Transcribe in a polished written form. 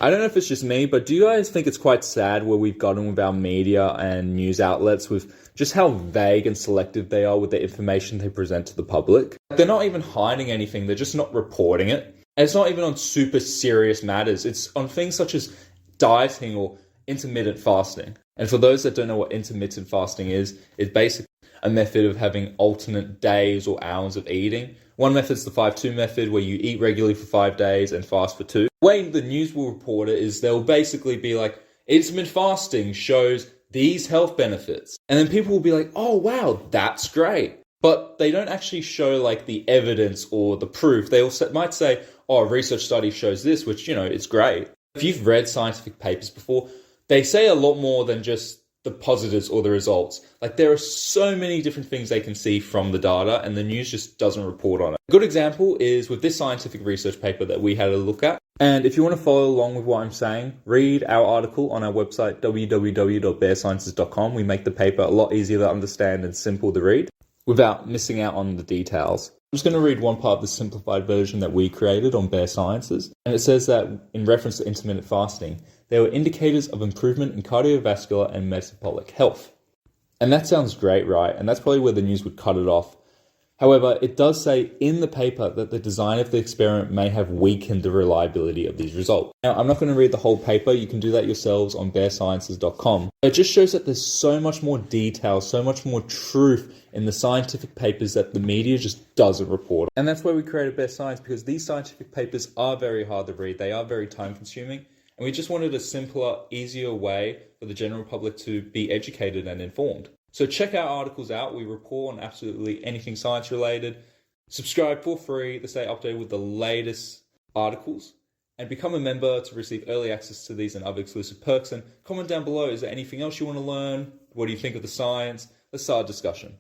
I don't know if it's just me, but do you guys think it's quite sad where we've gotten with our media and news outlets with just how vague and selective they are with the information they present to the public? They're not even hiding anything, they're just not reporting it. And it's not even on super serious matters. It's on things such as dieting or intermittent fasting. And for those that don't know what intermittent fasting is, it's basically a method of having alternate days or hours of eating. One method is the 5-2 method, where you eat regularly for 5 days and fast for 2. The way the news will report it is they'll basically be like, intermittent fasting shows these health benefits. And then people will be like, oh wow, that's great. But they don't actually show like the evidence or the proof. They also might say, oh, a research study shows this, which, it's great. If you've read scientific papers before, they say a lot more than just the positives or the results. Like, there are so many different things they can see from the data, and the news just doesn't report on it. A good example is with this scientific research paper that we had a look at. And if you want to follow along with what I'm saying, read our article on our website, www.bearsciences.com. We make the paper a lot easier to understand and simple to read without missing out on the details. I'm just going to read one part of the simplified version that we created on Bear Sciences. And it says that in reference to intermittent fasting, there were indicators of improvement in cardiovascular and metabolic health. And that sounds great, right? And that's probably where the news would cut it off. However, it does say in the paper that the design of the experiment may have weakened the reliability of these results. Now, I'm not going to read the whole paper. You can do that yourselves on bearsciences.com. It just shows that there's so much more detail, so much more truth in the scientific papers that the media just doesn't report. And that's why we created Bear Science, because these scientific papers are very hard to read. They are very time consuming. And we just wanted a simpler, easier way for the general public to be educated and informed. So check our articles out. We report on absolutely anything science related. Subscribe for free to stay updated with the latest articles, and become a member to receive early access to these and other exclusive perks. And comment down below, is there anything else you want to learn? What do you think of the science? Let's start a discussion.